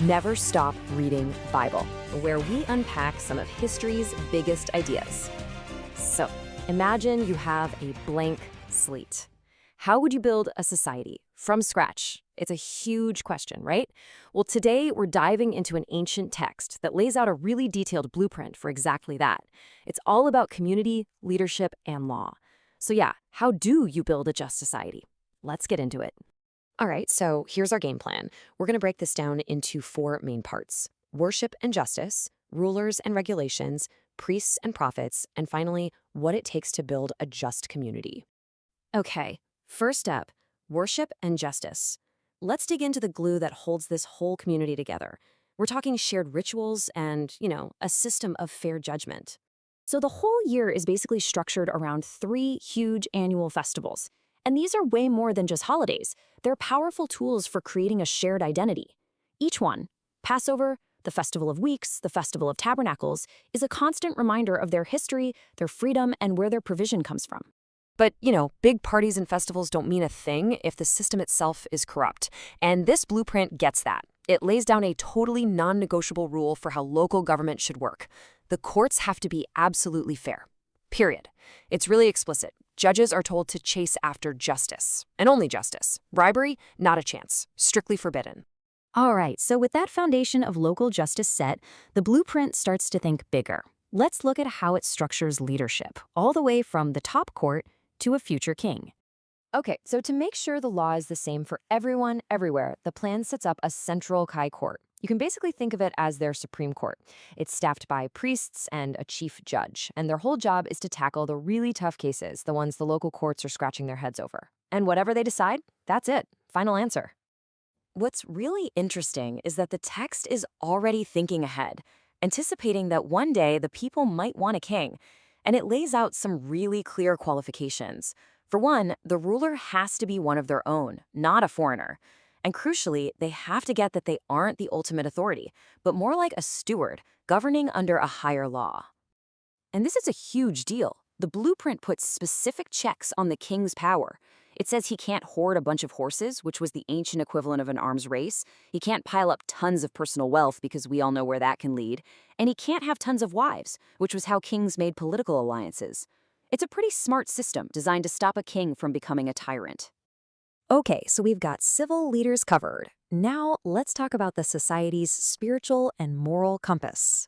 Never Stop Reading Bible, where we unpack some of history's biggest ideas. So, imagine you have a blank slate. How would you build a society from scratch? It's a huge question, right? Well, today we're diving into an ancient text that lays out a really detailed blueprint for exactly that. It's all about community, leadership, and law. So yeah, how do you build a just society? Let's get into it. All right, so here's our game plan. We're going to break this down into 4 main parts: worship and justice, rulers and regulations, priests and prophets, and finally, what it takes to build a just community. Okay, first up, worship and justice. Let's dig into the glue that holds this whole community together. We're talking shared rituals and, a system of fair judgment. So the whole year is basically structured around 3 huge annual festivals. And these are way more than just holidays. They're powerful tools for creating a shared identity. Each one, Passover, the Festival of Weeks, the Festival of Tabernacles, is a constant reminder of their history, their freedom, and where their provision comes from. But, big parties and festivals don't mean a thing if the system itself is corrupt. And this blueprint gets that. It lays down a totally non-negotiable rule for how local government should work. The courts have to be absolutely fair. Period. It's really explicit. Judges are told to chase after justice, and only justice. Bribery, not a chance. Strictly forbidden. All right, so with that foundation of local justice set, the blueprint starts to think bigger. Let's look at how it structures leadership, all the way from the top court to a future king. Okay, so to make sure the law is the same for everyone, everywhere, the plan sets up a central Kai court. You can basically think of it as their Supreme Court. It's staffed by priests and a chief judge, and their whole job is to tackle the really tough cases, the ones the local courts are scratching their heads over. And whatever they decide, that's it. Final answer. What's really interesting is that the text is already thinking ahead, anticipating that one day the people might want a king, and it lays out some really clear qualifications. For one, the ruler has to be one of their own, not a foreigner. And crucially, they have to get that they aren't the ultimate authority, but more like a steward, governing under a higher law. And this is a huge deal. The blueprint puts specific checks on the king's power. It says he can't hoard a bunch of horses, which was the ancient equivalent of an arms race. He can't pile up tons of personal wealth, because we all know where that can lead. And he can't have tons of wives, which was how kings made political alliances. It's a pretty smart system designed to stop a king from becoming a tyrant. Okay, so we've got civil leaders covered. Now let's talk about the society's spiritual and moral compass.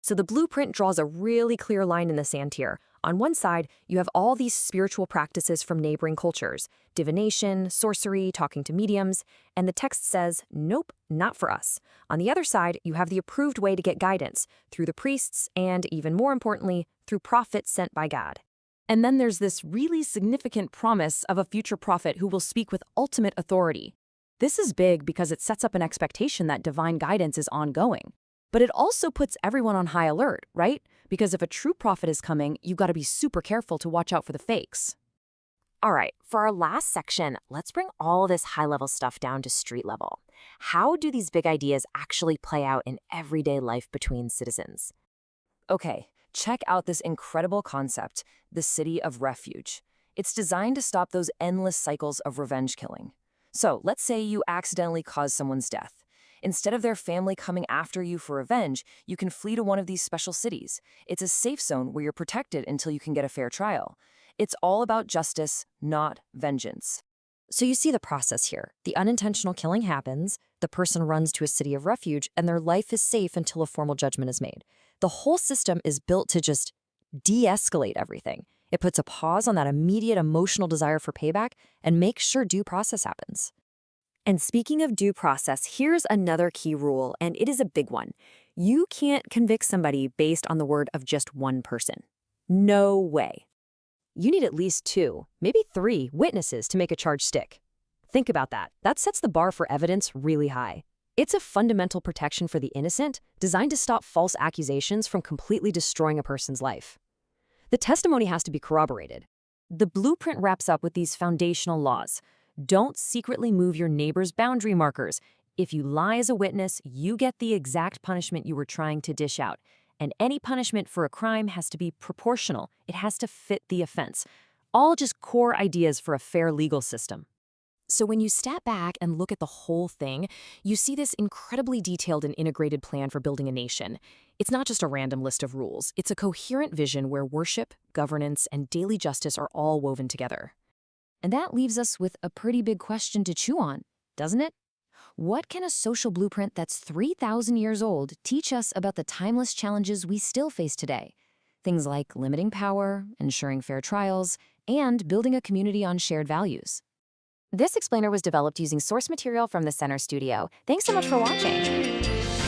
So the blueprint draws a really clear line in the sand here. On one side, you have all these spiritual practices from neighboring cultures: divination, sorcery, talking to mediums, and the text says, nope, not for us. On the other side, you have the approved way to get guidance, through the priests and, even more importantly, through prophets sent by God. And then there's this really significant promise of a future prophet who will speak with ultimate authority. This is big because it sets up an expectation that divine guidance is ongoing. But it also puts everyone on high alert, right? Because if a true prophet is coming, you've got to be super careful to watch out for the fakes. All right, for our last section, let's bring all this high-level stuff down to street level. How do these big ideas actually play out in everyday life between citizens? Okay. Check out this incredible concept, the city of refuge. It's designed to stop those endless cycles of revenge killing. So, let's say you accidentally cause someone's death. Instead of their family coming after you for revenge, you can flee to one of these special cities. It's a safe zone where you're protected until you can get a fair trial. It's all about justice, not vengeance. So you see the process here. The unintentional killing happens, the person runs to a city of refuge, and their life is safe until a formal judgment is made. The whole system is built to just de-escalate everything. It puts a pause on that immediate emotional desire for payback and makes sure due process happens. And speaking of due process, here's another key rule, and it is a big one. You can't convict somebody based on the word of just one person. No way. You need at least 2, maybe 3 witnesses to make a charge stick. Think about that. That sets the bar for evidence really high. It's a fundamental protection for the innocent, designed to stop false accusations from completely destroying a person's life. The testimony has to be corroborated. The blueprint wraps up with these foundational laws. Don't secretly move your neighbor's boundary markers. If you lie as a witness, you get the exact punishment you were trying to dish out. And any punishment for a crime has to be proportional. It has to fit the offense. All just core ideas for a fair legal system. So when you step back and look at the whole thing, you see this incredibly detailed and integrated plan for building a nation. It's not just a random list of rules. It's a coherent vision where worship, governance, and daily justice are all woven together. And that leaves us with a pretty big question to chew on, doesn't it? What can a social blueprint that's 3,000 years old teach us about the timeless challenges we still face today? Things like limiting power, ensuring fair trials, and building a community on shared values. This explainer was developed using source material from the Center Studio. Thanks so much for watching.